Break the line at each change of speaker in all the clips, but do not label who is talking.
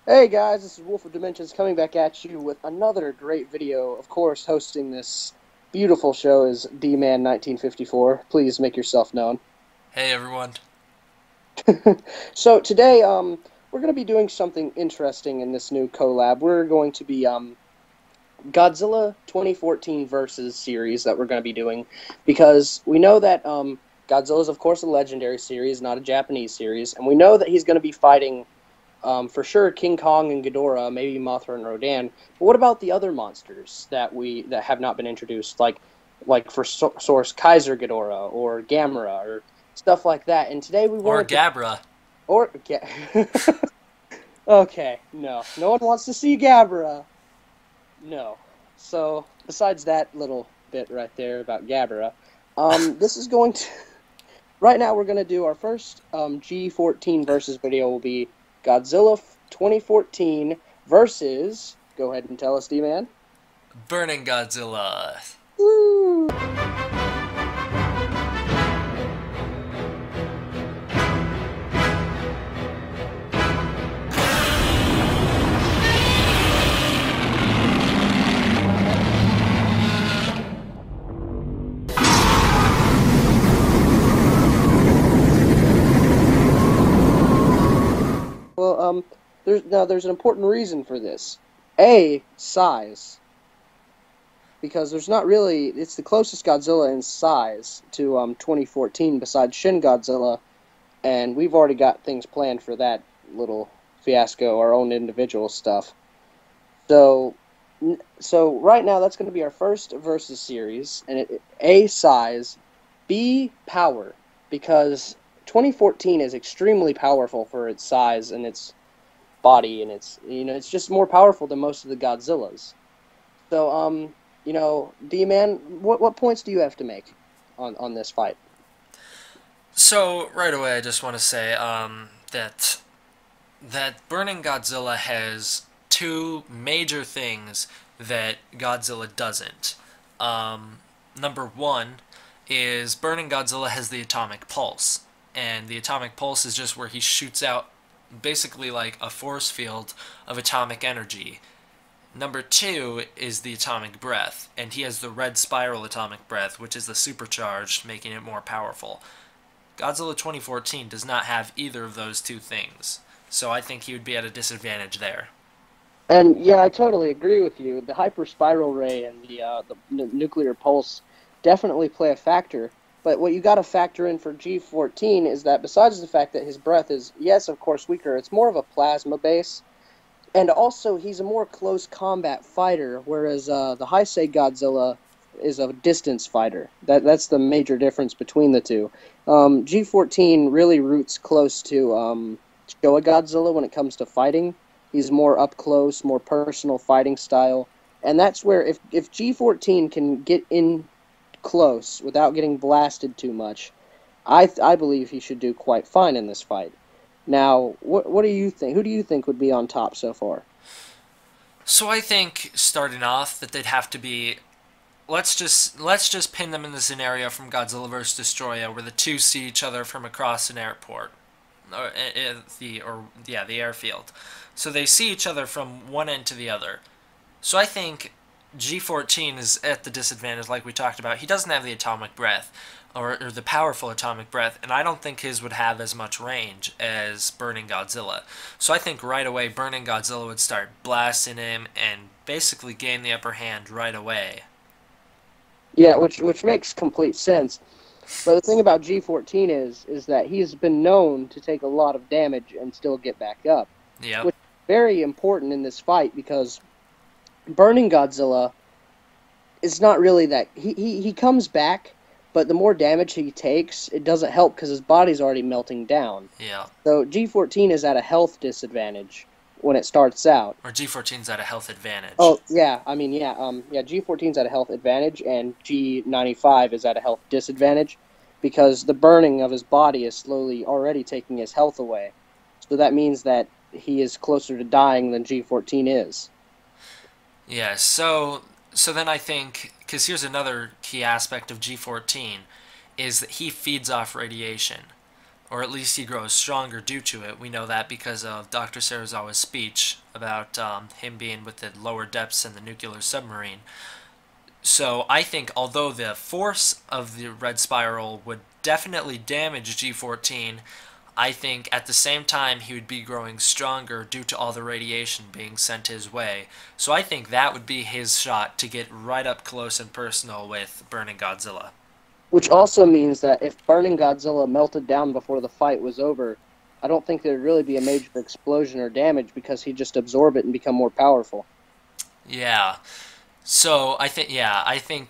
Hey guys, this is Wolf of Dimensions coming back at you with another great video. Of course, hosting this beautiful show is D-Man 1954. Please make yourself known.
Hey everyone.
So today, we're going to be doing something interesting in this new collab. We're going to be Godzilla 2014 versus series that we're going to be doing because we know that Godzilla is of course a legendary series, not a Japanese series, and we know that he's going to be fighting for sure, King Kong and Ghidorah, maybe Mothra and Rodan. But what about the other monsters that have not been introduced, like for Source Kaiser Ghidorah or Gamera or stuff like that? And today we
Or
wanted to
Gabra.
or yeah. Okay, no one wants to see Gabra. No. So besides that little bit right there about Gabra, this is going to right now, we're going to do our first G14 versus video. Will be Godzilla 2014 versus. Go ahead and tell us, D-Man.
Burning Godzilla.
Woo! Well, there's an important reason for this. A, size, because there's not really. It's the closest Godzilla in size to 2014 besides Shin Godzilla, and we've already got things planned for that little fiasco, our own individual stuff. So, so right now that's going to be our first versus series, and A size, B power, because 2014 is extremely powerful for its size and its body, and it's just more powerful than most of the Godzillas. So D-Man, what points do you have to make on this fight?
So right away, I just want to say that Burning Godzilla has two major things that Godzilla doesn't. Number one is Burning Godzilla has the atomic pulse, and the atomic pulse is just where he shoots out basically like a force field of atomic energy. Number two is the atomic breath, and he has the red spiral atomic breath, which is the supercharged, making it more powerful. Godzilla 2014 does not have either of those two things, so I think he would be at a disadvantage there.
And yeah, I totally agree with you. The hyper spiral ray and the nuclear pulse definitely play a factor. But what you got to factor in for G14 is that besides the fact that his breath is, yes, of course, weaker, it's more of a plasma base. And also, he's a more close combat fighter, whereas the Heisei Godzilla is a distance fighter. That's the major difference between the two. G14 really roots close to Showa Godzilla when it comes to fighting. He's more up close, more personal fighting style, and that's where if G14 can get in close without getting blasted too much, I believe he should do quite fine in this fight. Now, what do you think? Who do you think would be on top so far?
So I think starting off that they'd have to be let's just pin them in the scenario from Godzilla vs. Destroyer where the two see each other from across an airport or the airfield. So they see each other from one end to the other. So I think G14 is at the disadvantage, like we talked about. He doesn't have the atomic breath, or the powerful atomic breath, and I don't think his would have as much range as Burning Godzilla. So I think right away Burning Godzilla would start blasting him and basically gain the upper hand right away.
Yeah, which makes complete sense. But the thing about G14 is that he's been known to take a lot of damage and still get back up,
Yep.
which is very important in this fight because Burning Godzilla is not really that he comes back, but the more damage he takes, it doesn't help because his body's already melting down.
Yeah.
So G14 is at a health disadvantage when it starts out.
Or G14's at a health advantage.
Oh yeah, I mean yeah, G14's at a health advantage and G95 is at a health disadvantage because the burning of his body is slowly already taking his health away. So that means that he is closer to dying than G14 is.
Yeah, so then I think because here's another key aspect of G14 is that he feeds off radiation. or at least he grows stronger due to it. We know that because of Dr. Serizawa's speech about him being with the lower depths in the nuclear submarine. So I think although the force of the red spiral would definitely damage G14, I think at the same time he would be growing stronger due to all the radiation being sent his way. So I think that would be his shot to get right up close and personal with Burning Godzilla.
Which also means that if Burning Godzilla melted down before the fight was over, I don't think there'd really be a major explosion or damage because he'd just absorb it and become more powerful.
Yeah. So I think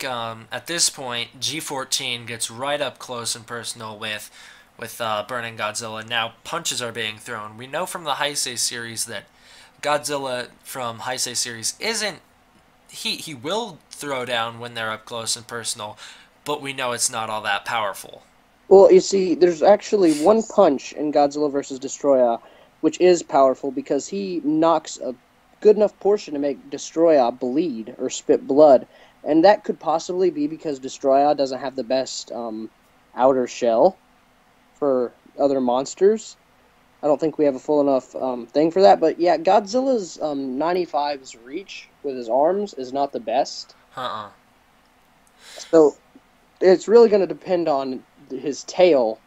at this point G14 gets right up close and personal with Burning Godzilla. Now punches are being thrown. We know from the Heisei series that Godzilla from Heisei series isn't he will throw down when they're up close and personal, but we know it's not all that powerful.
Well, you see, there's actually one punch in Godzilla vs. Destroya, which is powerful because he knocks a good enough portion to make Destroya bleed or spit blood, and that could possibly be because Destroya doesn't have the best outer shell for other monsters. I don't think we have a full enough thing for that, but yeah, Godzilla's 95's reach with his arms is not the best.
Uh-uh.
So it's really going to depend on his tail.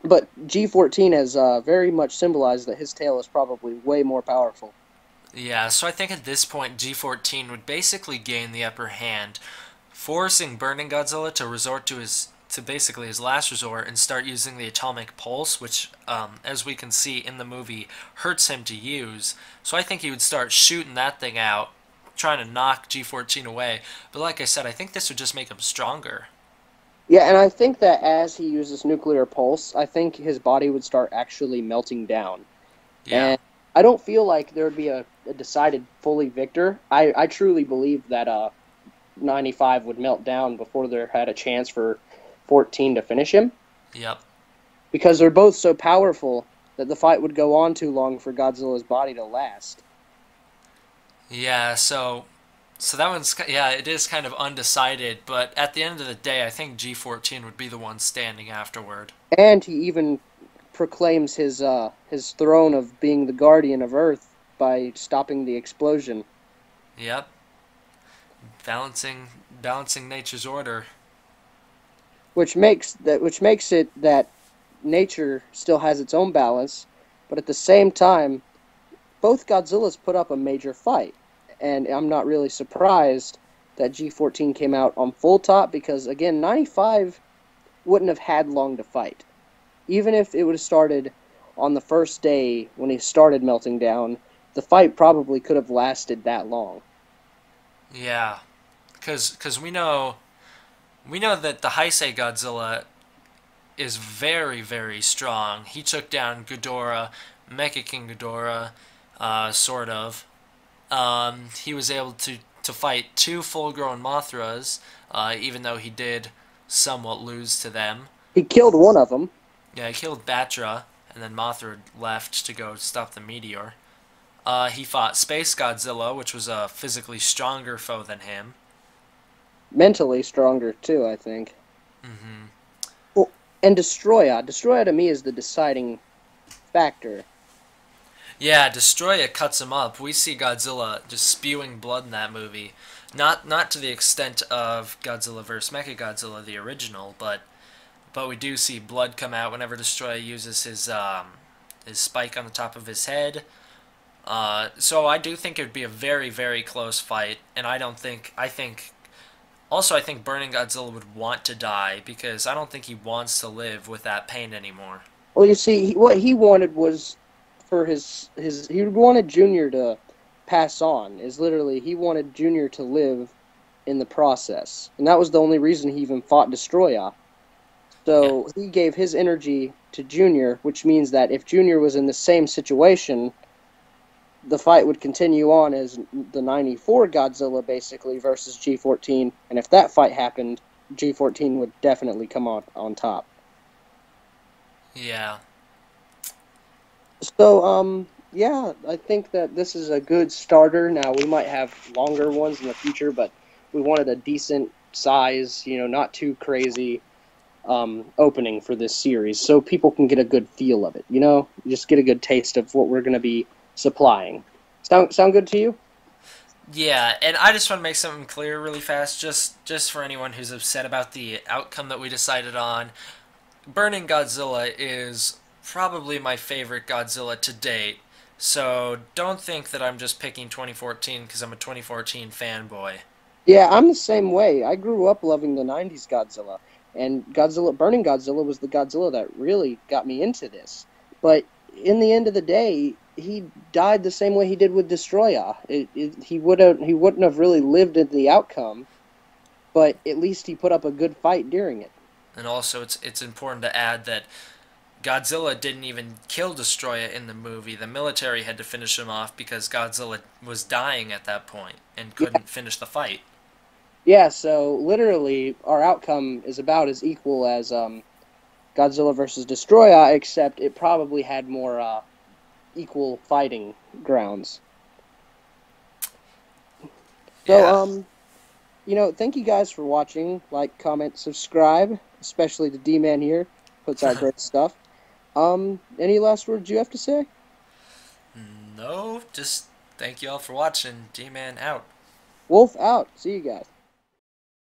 But G14 has very much symbolized that his tail is probably way more powerful.
Yeah, so I think at this point G14 would basically gain the upper hand, forcing Burning Godzilla to resort to basically his last resort and start using the atomic pulse, which, as we can see in the movie, hurts him to use. So I think he would start shooting that thing out, trying to knock G14 away. But like I said, I think this would just make him stronger.
Yeah, and I think that as he uses nuclear pulse, I think his body would start actually melting down.
Yeah.
And I don't feel like there would be a decided fully victor. I truly believe that 95 would melt down before there had a chance for 14 to finish him.
Yep.
Because they're both so powerful that the fight would go on too long for Godzilla's body to last.
Yeah, so that one's yeah, it is kind of undecided, but at the end of the day, I think G14 would be the one standing afterward.
And he even proclaims his throne of being the guardian of Earth by stopping the explosion.
Yep. Balancing nature's order.
Which makes it that nature still has its own balance, but at the same time, both Godzillas put up a major fight, and I'm not really surprised that G14 came out on full top because again, 95 wouldn't have had long to fight. Even if it would have started on the first day when he started melting down, the fight probably could have lasted that long.
Yeah. Cuz we know that the Heisei Godzilla is very, very strong. He took down Ghidorah, Mecha King Ghidorah, sort of. He was able to fight two full-grown Mothras, even though he did somewhat lose to them.
He killed one of them.
Yeah, he killed Batra, and then Mothra left to go stop the meteor. He fought Space Godzilla, which was a physically stronger foe than him.
Mentally stronger too, I think.
Mm-hmm.
Well, and Destroya. Destroya to me is the deciding factor.
Yeah, Destroya cuts him up. We see Godzilla just spewing blood in that movie. Not to the extent of Godzilla vs. Mechagodzilla, the original, but we do see blood come out whenever Destroya uses his spike on the top of his head. So I do think it would be a very, very close fight, and I think Burning Godzilla would want to die because I don't think he wants to live with that pain anymore.
Well, you see, what he wanted was for his he wanted Junior to pass on. Is literally he wanted Junior to live in the process, and that was the only reason he even fought Destroya. So he gave his energy to Junior, which means that if Junior was in the same situation, the fight would continue on as the 94 Godzilla basically versus G14, and if that fight happened, G14 would definitely come on top.
Yeah.
So, yeah, I think that this is a good starter. Now, we might have longer ones in the future, but we wanted a decent size, not too crazy. opening for this series, so people can get a good feel of it. You know, just get a good taste of what we're going to be supplying. Sound good to you?
Yeah, and I just want to make something clear really fast, just for anyone who's upset about the outcome that we decided on. Burning Godzilla is probably my favorite Godzilla to date. So don't think that I'm just picking 2014 because I'm a 2014 fanboy.
Yeah, I'm the same way. I grew up loving the 90s Godzilla, and Burning Godzilla was the Godzilla that really got me into this. But in the end of the day, he died the same way he did with Destroya. He wouldn't have really lived in the outcome, but at least he put up a good fight during it.
And also, it's important to add that Godzilla didn't even kill Destroya in the movie. The military had to finish him off because Godzilla was dying at that point and
Yeah,
couldn't finish the fight.
yeah. So literally, our outcome is about as equal as Godzilla versus Destroya, except it probably had more equal fighting grounds. So,
Yeah.
thank you guys for watching. Like, comment, subscribe, especially the D-Man here. Puts out great stuff. Any last words you have to say?
No, just thank you all for watching. D-Man out.
Wolf out. See you guys.